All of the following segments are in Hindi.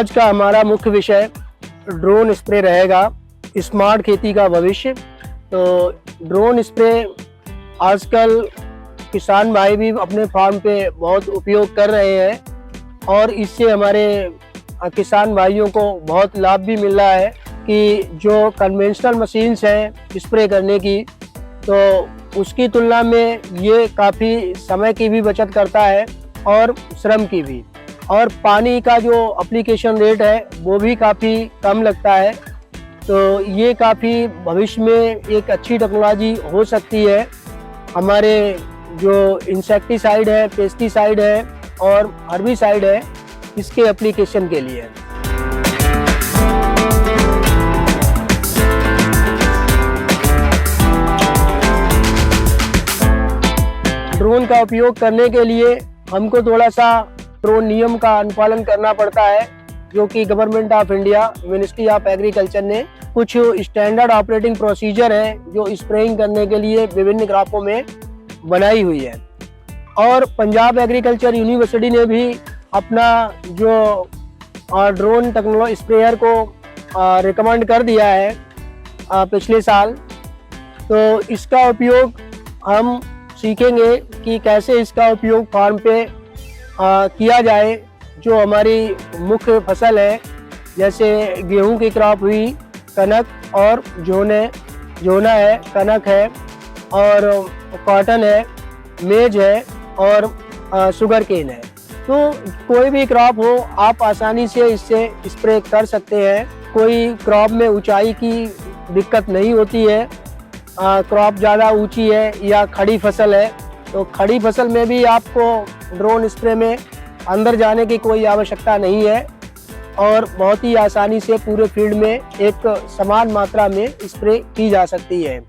आज का हमारा मुख्य विषय ड्रोन स्प्रे रहेगा, स्मार्ट खेती का भविष्य। तो ड्रोन स्प्रे आजकल किसान भाई भी अपने फार्म पे बहुत उपयोग कर रहे हैं और इससे हमारे किसान भाइयों को बहुत लाभ भी मिल रहा है कि जो कन्वेंशनल मशीन्स हैं स्प्रे करने की, तो उसकी तुलना में ये काफ़ी समय की भी बचत करता है और श्रम की भी, और पानी का जो एप्लीकेशन रेट है वो भी काफ़ी कम लगता है। तो ये काफ़ी भविष्य में एक अच्छी टेक्नोलॉजी हो सकती है हमारे जो इंसेक्टिसाइड है, पेस्टिसाइड है और हर्बिसाइड है, इसके एप्लीकेशन के लिए। ड्रोन का उपयोग करने के लिए हमको थोड़ा सा ड्रोन नियम का अनुपालन करना पड़ता है, जो कि government of India, ministry of agriculture ने कुछ स्टैंडर्ड ऑपरेटिंग प्रोसीजर है जो स्प्रेइंग करने के लिए विभिन्न क्रॉपों में बनाई हुई है। और पंजाब एग्रीकल्चर यूनिवर्सिटी ने भी अपना जो ड्रोन टेक्नोलॉजी स्प्रेयर को रिकमेंड कर दिया है पिछले साल। तो इसका उपयोग हम सीखेंगे कि कैसे इसका उपयोग फार्म पे किया जाए। जो हमारी मुख्य फसल है, जैसे गेहूं की क्रॉप हुई, कनक और जोना है, कनक है और कॉटन है, मेज है और शुगर केन है। तो कोई भी क्रॉप हो, आप आसानी से इससे स्प्रे कर सकते हैं। कोई क्रॉप में ऊंचाई की दिक्कत नहीं होती है, क्रॉप ज़्यादा ऊंची है या खड़ी फसल है, तो खड़ी फसल में भी आपको ड्रोन स्प्रे में अंदर जाने की कोई आवश्यकता नहीं है और बहुत ही आसानी से पूरे फील्ड में एक समान मात्रा में स्प्रे की जा सकती है।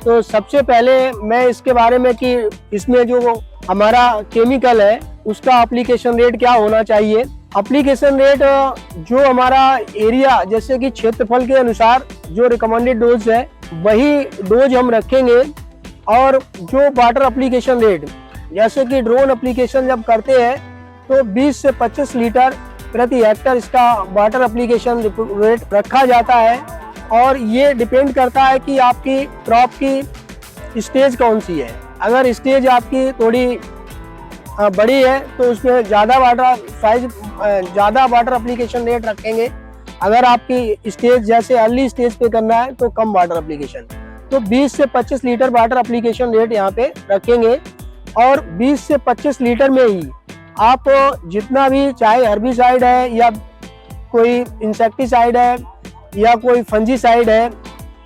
तो सबसे पहले मैं इसके बारे में कि इसमें जो हमारा केमिकल है उसका एप्लीकेशन रेट क्या होना चाहिए। एप्लीकेशन रेट जो हमारा एरिया, जैसे कि क्षेत्रफल के अनुसार जो रिकमेंडेड डोज है वही डोज हम रखेंगे। और जो वाटर एप्लीकेशन रेट, जैसे कि ड्रोन एप्लीकेशन जब करते हैं तो 20 से 25 लीटर प्रति हेक्टर इसका वाटर एप्लीकेशन रेट रखा जाता है। और ये डिपेंड करता है कि आपकी क्रॉप की स्टेज कौन सी है। अगर स्टेज आपकी थोड़ी बड़ी है तो उसमें ज़्यादा वाटर एप्लीकेशन रेट रखेंगे। अगर आपकी स्टेज जैसे अर्ली स्टेज पे करना है तो कम वाटर एप्लीकेशन, तो 20 से 25 लीटर वाटर एप्लीकेशन रेट यहाँ पे रखेंगे। और 20 से 25 लीटर में ही आप जितना भी, चाहे हर्बिसाइड है या कोई इंसेक्टिसाइड है या कोई फंजीसाइड है,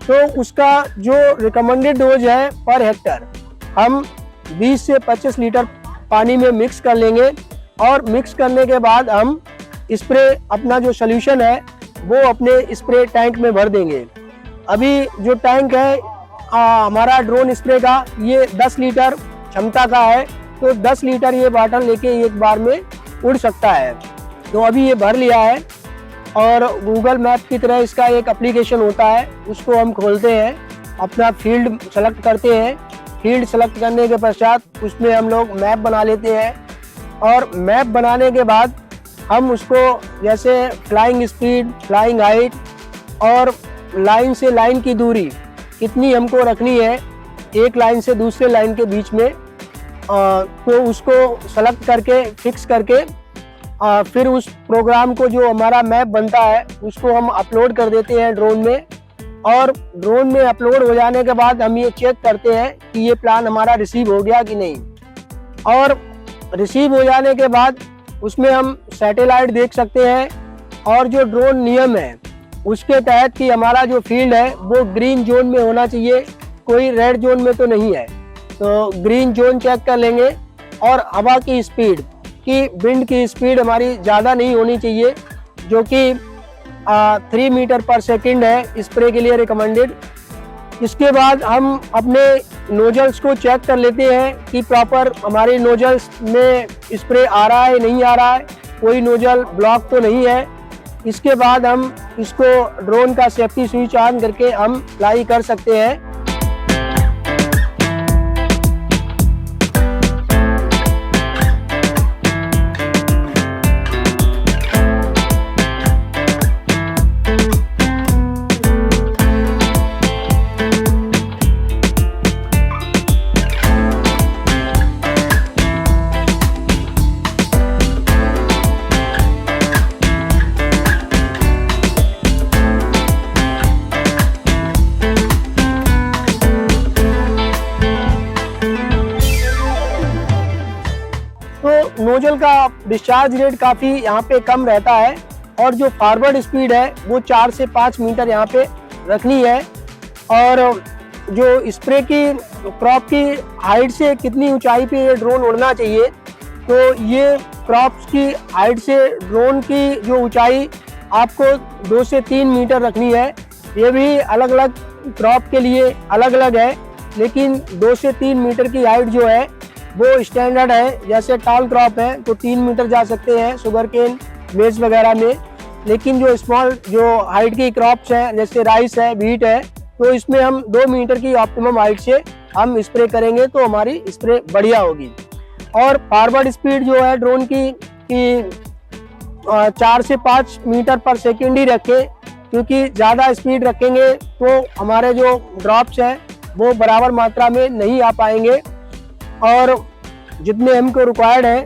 तो उसका जो रिकमेंडेड डोज है पर हेक्टर हम 20 से 25 लीटर पानी में मिक्स कर लेंगे। और मिक्स करने के बाद हम स्प्रे, अपना जो सोल्यूशन है वो अपने स्प्रे टैंक में भर देंगे। अभी जो टैंक है हमारा ड्रोन स्प्रे का, ये 10 लीटर क्षमता का है, तो 10 लीटर ये वाटर लेके एक बार में उड़ सकता है। तो अभी ये भर लिया है और गूगल मैप की तरह इसका एक एप्लीकेशन होता है, उसको हम खोलते हैं, अपना फील्ड सेलेक्ट करते हैं। फील्ड सेलेक्ट करने के पश्चात उसमें हम लोग मैप बना लेते हैं और मैप बनाने के बाद हम उसको जैसे फ्लाइंग स्पीड, फ्लाइंग हाइट और लाइन से लाइन की दूरी कितनी हमको रखनी है एक लाइन से दूसरे लाइन के बीच में, तो उसको सेलेक्ट करके फिक्स करके फिर उस प्रोग्राम को, जो हमारा मैप बनता है, उसको हम अपलोड कर देते हैं ड्रोन में। और ड्रोन में अपलोड हो जाने के बाद हम ये चेक करते हैं कि ये प्लान हमारा रिसीव हो गया कि नहीं। और रिसीव हो जाने के बाद उसमें हम सैटेलाइट देख सकते हैं और जो ड्रोन नियम है उसके तहत कि हमारा जो फील्ड है वो ग्रीन जोन में होना चाहिए, कोई रेड जोन में तो नहीं है। तो ग्रीन जोन चेक कर लेंगे। और हवा की स्पीड, कि विंड की स्पीड हमारी ज़्यादा नहीं होनी चाहिए, जो कि 3 मीटर पर सेकंड है स्प्रे के लिए रिकमेंडेड। इसके बाद हम अपने नोजल्स को चेक कर लेते हैं कि प्रॉपर हमारे नोजल्स में स्प्रे आ रहा है, नहीं आ रहा है, कोई नोजल ब्लॉक तो नहीं है। इसके बाद हम इसको ड्रोन का सेफ्टी स्विच ऑन करके हम फ्लाई कर सकते हैं। तो नोजल का डिस्चार्ज रेट काफ़ी यहाँ पे कम रहता है और जो फॉरवर्ड स्पीड है वो 4 से 5 मीटर यहाँ पे रखनी है। और जो स्प्रे की क्रॉप की हाइट से कितनी ऊंचाई पे ये ड्रोन उड़ना चाहिए, तो ये क्रॉप्स की हाइट से ड्रोन की जो ऊंचाई आपको 2 से 3 मीटर रखनी है। ये भी अलग अलग क्रॉप के लिए अलग अलग है, लेकिन 2 से 3 मीटर की हाइट जो है वो स्टैंडर्ड है। जैसे टॉल क्रॉप है तो 3 मीटर जा सकते हैं शुगर केन, मेज वगैरह में, लेकिन जो स्मॉल जो हाइट की क्रॉप्स हैं जैसे राइस है, व्हीट है, तो इसमें हम 2 मीटर की ऑप्टिमम हाइट से हम स्प्रे करेंगे तो हमारी स्प्रे बढ़िया होगी। और फॉरवर्ड स्पीड जो है ड्रोन की 4 से 5 मीटर पर सेकेंड ही रखें, क्योंकि ज़्यादा स्पीड रखेंगे तो हमारे जो ड्रॉप्स हैं वो बराबर मात्रा में नहीं आ पाएंगे और जितने हमको रिक्वायर्ड है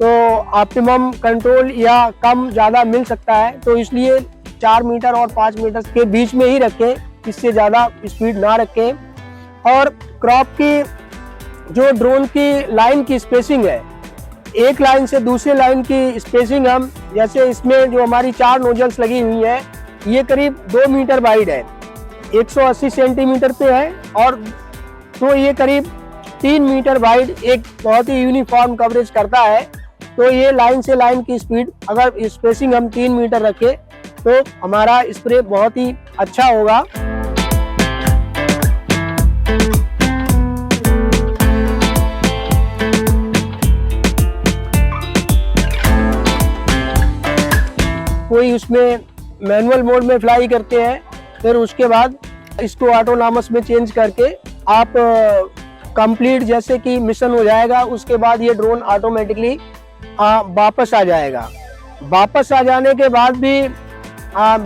तो ऑप्टिमम कंट्रोल या कम ज़्यादा मिल सकता है। तो इसलिए 4 मीटर और 5 मीटर के बीच में ही रखें, इससे ज़्यादा स्पीड ना रखें। और क्रॉप की जो ड्रोन की लाइन की स्पेसिंग है, एक लाइन से दूसरे लाइन की स्पेसिंग हम, जैसे इसमें जो हमारी 4 नोजल्स लगी हुई है ये करीब 2 मीटर वाइड है, 180 सेंटीमीटर पे है, और तो ये करीब 3 मीटर वाइड एक बहुत ही यूनिफॉर्म कवरेज करता है। तो ये लाइन से लाइन की स्पीड अगर स्पेसिंग हम 3 मीटर रखें तो हमारा स्प्रे बहुत ही अच्छा होगा। कोई उसमें मैनुअल मोड में फ्लाई करते हैं, फिर उसके बाद इसको ऑटोनॉमस में चेंज करके आप कंप्लीट जैसे कि मिशन हो जाएगा, उसके बाद ये ड्रोन ऑटोमेटिकली वापस आ जाएगा। वापस आ जाने के बाद भी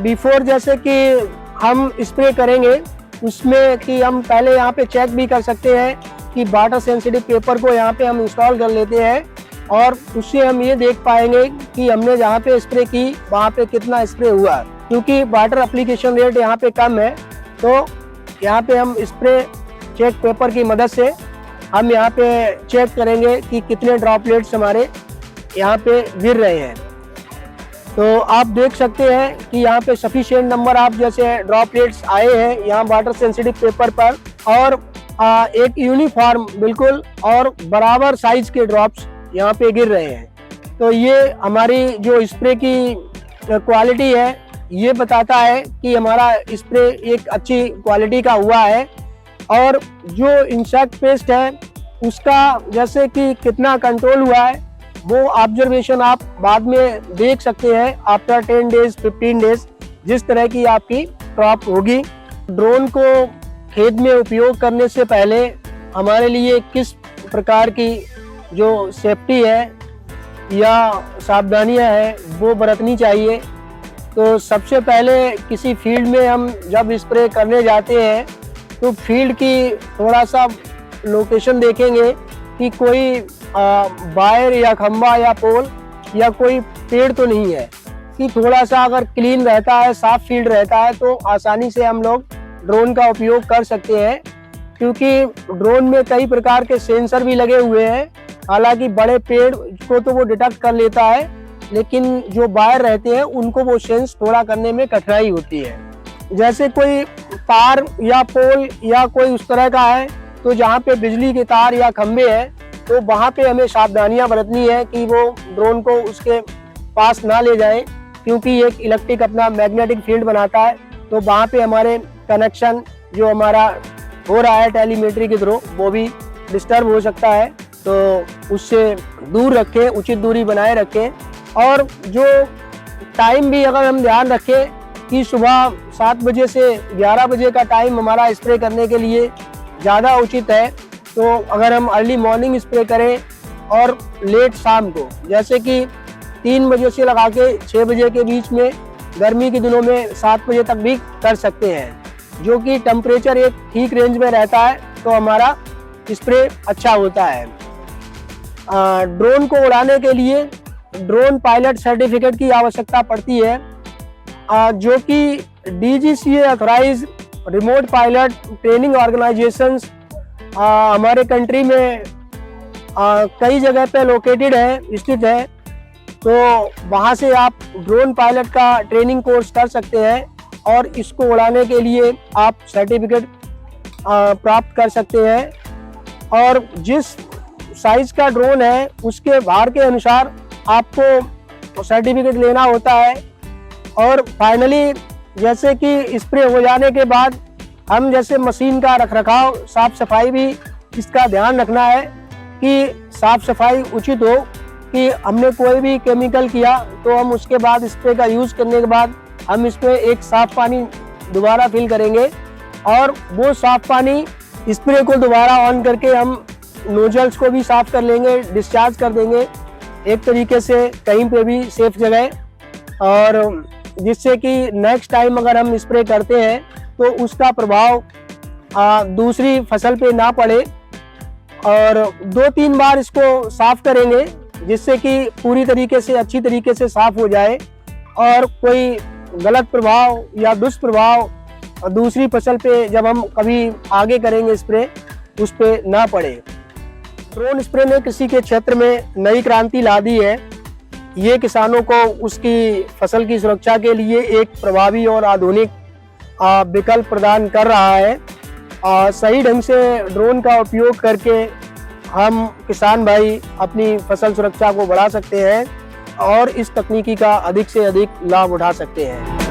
बिफोर जैसे कि हम स्प्रे करेंगे उसमें कि हम पहले यहाँ पे चेक भी कर सकते हैं कि वाटर सेंसिटिव पेपर को यहाँ पे हम इंस्टॉल कर लेते हैं, और उससे हम ये देख पाएंगे कि हमने जहाँ पे स्प्रे की वहाँ पे कितना स्प्रे हुआ। क्योंकि वाटर एप्लीकेशन रेट यहाँ पे कम है, तो यहाँ पे हम स्प्रे चेक पेपर की मदद से हम यहाँ पे चेक करेंगे कि कितने ड्रॉपलेट्स हमारे यहाँ पे गिर रहे हैं। तो आप देख सकते हैं कि यहाँ पे सफिशिएंट नंबर आप जैसे ड्रॉपलेट्स आए हैं यहाँ वाटर सेंसिटिव पेपर पर, और एक यूनिफॉर्म बिल्कुल और बराबर साइज के ड्रॉप्स यहाँ पे गिर रहे हैं। तो ये हमारी जो स्प्रे की क्वालिटी है ये बताता है कि हमारा स्प्रे एक अच्छी क्वालिटी का हुआ है। और जो इंसेक्ट पेस्ट है उसका जैसे कि कितना कंट्रोल हुआ है वो ऑब्जर्वेशन आप बाद में देख सकते हैं आफ्टर 10 डेज 15 डेज, जिस तरह की आपकी क्रॉप होगी। ड्रोन को खेत में उपयोग करने से पहले हमारे लिए किस प्रकार की जो सेफ्टी है या सावधानियां हैं वो बरतनी चाहिए। तो सबसे पहले किसी फील्ड में हम जब स्प्रे करने जाते हैं तो फील्ड की थोड़ा सा लोकेशन देखेंगे कि कोई वायर या खंबा या पोल या कोई पेड़ तो नहीं है, कि थोड़ा सा अगर क्लीन रहता है, साफ फील्ड रहता है तो आसानी से हम लोग ड्रोन का उपयोग कर सकते हैं। क्योंकि ड्रोन में कई प्रकार के सेंसर भी लगे हुए हैं, हालांकि बड़े पेड़ को तो वो डिटेक्ट कर लेता है, लेकिन जो वायर रहते हैं उनको वो सेंस थोड़ा करने में कठिनाई होती है। जैसे कोई तार या पोल या कोई उस तरह का है, तो जहाँ पे बिजली के तार या खंबे हैं तो वहाँ पे हमें सावधानियां बरतनी है कि वो ड्रोन को उसके पास ना ले जाएं, क्योंकि एक इलेक्ट्रिक अपना मैग्नेटिक फील्ड बनाता है। तो वहाँ पे हमारे कनेक्शन जो हमारा हो रहा है टेलीमेट्री के थ्रू वो भी डिस्टर्ब हो सकता है, तो उससे दूर रखें, उचित दूरी बनाए रखें। और जो टाइम भी अगर हम ध्यान रखें कि सुबह 7 बजे से 11 बजे का टाइम हमारा स्प्रे करने के लिए ज़्यादा उचित है। तो अगर हम अर्ली मॉर्निंग स्प्रे करें और लेट शाम को, जैसे कि 3 बजे से लगा के 6 बजे के बीच में, गर्मी के दिनों में 7 बजे तक भी कर सकते हैं, जो कि टेम्परेचर एक ठीक रेंज में रहता है, तो हमारा स्प्रे अच्छा होता है। ड्रोन को उड़ाने के लिए ड्रोन पायलट सर्टिफिकेट की आवश्यकता पड़ती है, जो कि DGCA authorize remote pilot training organisations हमारे कंट्री में कई जगह पे लोकेटेड है, स्थित है। तो वहाँ से आप ड्रोन पायलट का ट्रेनिंग कोर्स कर सकते हैं और इसको उड़ाने के लिए आप सर्टिफिकेट प्राप्त कर सकते हैं। और जिस साइज का ड्रोन है उसके भार के अनुसार आपको सर्टिफिकेट लेना होता है। और फाइनली जैसे कि स्प्रे हो जाने के बाद हम जैसे मशीन का रखरखाव, साफ सफाई भी इसका ध्यान रखना है कि साफ सफाई उचित हो, कि हमने कोई भी केमिकल किया तो हम उसके बाद स्प्रे का यूज़ करने के बाद हम इसमें एक साफ पानी दोबारा फिल करेंगे और वो साफ पानी स्प्रे को दोबारा ऑन करके हम नोजल्स को भी साफ कर लेंगे, डिस्चार्ज कर देंगे एक तरीके से कहीं पे भी सेफ जगह, और जिससे कि नेक्स्ट टाइम अगर हम स्प्रे करते हैं तो उसका प्रभाव दूसरी फसल पे ना पड़े। और 2-3 बार इसको साफ करेंगे जिससे कि पूरी तरीके से अच्छी तरीके से साफ हो जाए और कोई गलत प्रभाव या दुष्प्रभाव दूसरी फसल पे जब हम कभी आगे करेंगे स्प्रे उस पे ना पड़े। ड्रोन स्प्रे ने कृषि के क्षेत्र में नई क्रांति ला दी है। ये किसानों को उसकी फसल की सुरक्षा के लिए एक प्रभावी और आधुनिक विकल्प प्रदान कर रहा है। सही ढंग से ड्रोन का उपयोग करके हम किसान भाई अपनी फसल सुरक्षा को बढ़ा सकते हैं और इस तकनीकी का अधिक से अधिक लाभ उठा सकते हैं।